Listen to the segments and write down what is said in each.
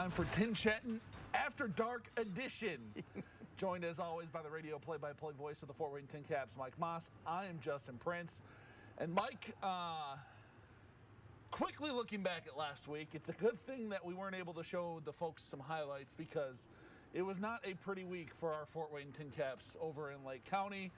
Time for TinChattin After Dark Edition. Joined as always by the radio play-by-play voice of the Fort Wayne TinCaps, Mike Maahs. I am Justin Prince. And Mike, quickly looking back at last week, it's a good thing that we weren't able to show the folks some highlights because it was not a pretty week for our Fort Wayne TinCaps over in Lake County.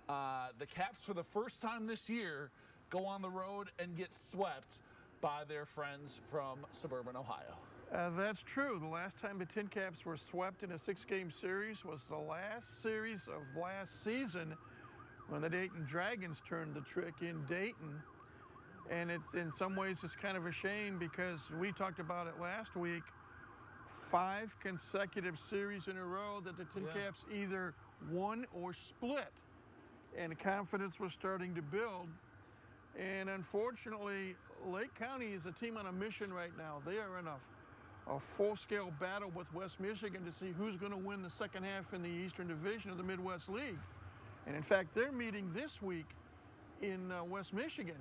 The Caps, for the first time this year, go on the road and get swept by their friends from suburban Ohio. That's true. The last time the TinCaps were swept in a six-game series was the last series of last season when the Dayton Dragons turned the trick in Dayton. And it's in some ways it's kind of a shame because we talked about it last week. 5 consecutive series in a row that the TinCaps either won or split. And confidence was starting to build. And unfortunately, Lake County is a team on a mission right now. They are in a full-scale battle with West Michigan to see who's going to win the second half in the Eastern Division of the Midwest League. And in fact, they're meeting this week in West Michigan.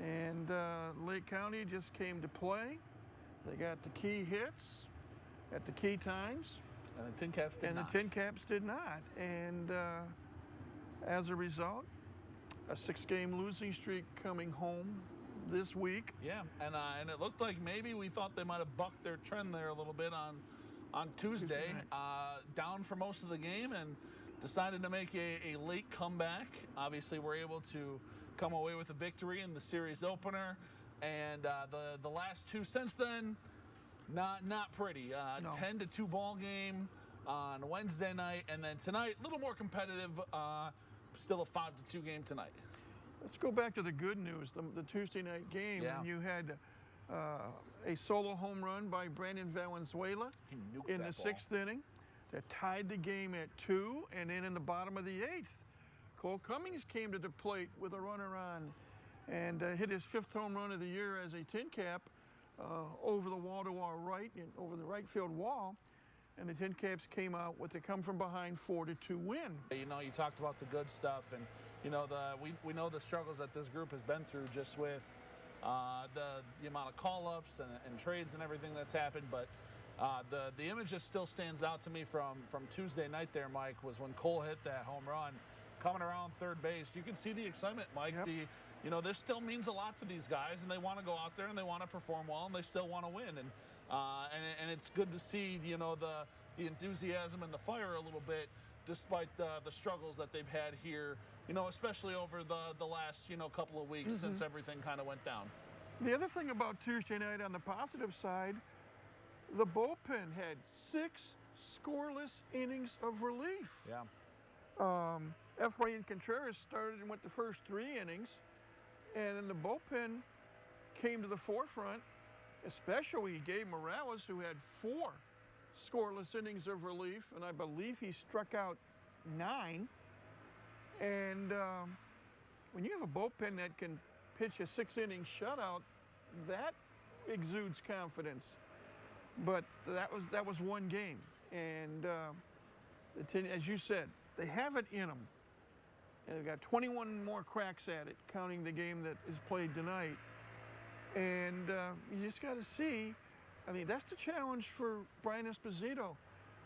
And Lake County just came to play. They got the key hits at the key times. And the TinCaps did not. And the TinCaps did not. And as a result, a 6-game losing streak coming home this week. Yeah, and it looked like maybe we thought they might have bucked their trend there a little bit on Tuesday, down for most of the game and decided to make a late comeback. Obviously, we're able to come away with a victory in the series opener, and the last two since then, not pretty. No. 10-2 ball game on Wednesday night, and then tonight, a little more competitive. Still a 5-2 game tonight. Let's go back to the good news, the Tuesday night game. Yeah. And you had a solo home run by Brandon Valenzuela in the 6th inning that tied the game at 2. And then in the bottom of the 8th, Cole Cummings came to the plate with a runner on and hit his 5th home run of the year as a TinCap over the wall to our right, over the right field wall. And the TinCaps came out with a come-from-behind 4-2 win. You know, you talked about the good stuff, and you know we know the struggles that this group has been through just with the amount of call-ups and trades and everything that's happened. But the image that still stands out to me from Tuesday night there, Mike, was when Cole hit that home run, coming around third base. You can see the excitement, Mike. Yep. You know, this still means a lot to these guys, and they want to go out there and they want to perform well, and they still want to win. And it's good to see, you know, the enthusiasm and the fire a little bit, despite the struggles that they've had here, you know, especially over the last, you know, couple of weeks since everything kind of went down. The other thing about Tuesday night on the positive side, the bullpen had 6 scoreless innings of relief. Yeah. Efrain Contreras started and went the first 3 innings, and then the bullpen came to the forefront, especially Gabe Morales, who had 4 scoreless innings of relief, and I believe he struck out 9. And when you have a bullpen that can pitch a 6-inning shutout, that exudes confidence. But that was one game, and as you said, they have it in them. And they've got 21 more cracks at it, counting the game that is played tonight. And you just got to see, I mean, that's the challenge for Brian Esposito,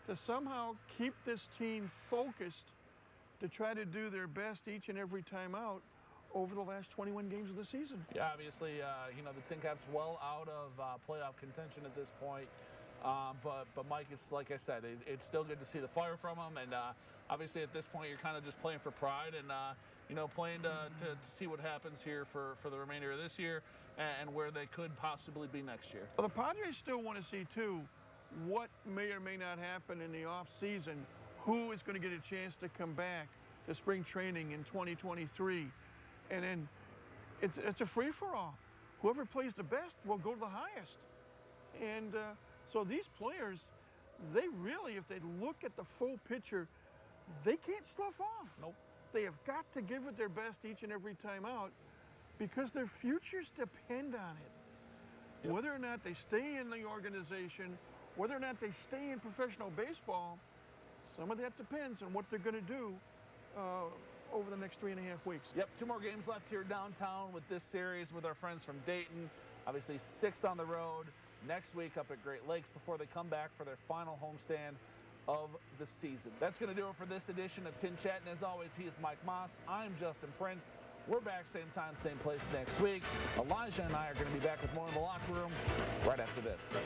to somehow keep this team focused to try to do their best each and every time out over the last 21 games of the season. Yeah, obviously, you know, the TinCaps well out of playoff contention at this point. But Mike, it's like I said, it's still good to see the fire from them. And obviously at this point, you're kind of just playing for pride and, you know, playing to see what happens here for the remainder of this year and where they could possibly be next year. Well, the Padres still want to see, too, what may or may not happen in the offseason. Who is going to get a chance to come back to spring training in 2023? And then it's a free-for-all. Whoever plays the best will go to the highest. And so these players, they really, if they look at the full picture, they can't slough off. Nope. They have got to give it their best each and every time out because their futures depend on it. Yep. Whether or not they stay in the organization, whether or not they stay in professional baseball, some of that depends on what they're going to do over the next 3.5 weeks. Yep, 2 more games left here downtown with this series with our friends from Dayton. Obviously 6 on the road. next week up at Great Lakes before they come back for their final homestand of the season. That's going to do it for this edition of TinChattin. As always, he is Mike Maahs. I'm Justin Prince. We're back same time, same place next week. Elijah and I are going to be back with more in the locker room right after this.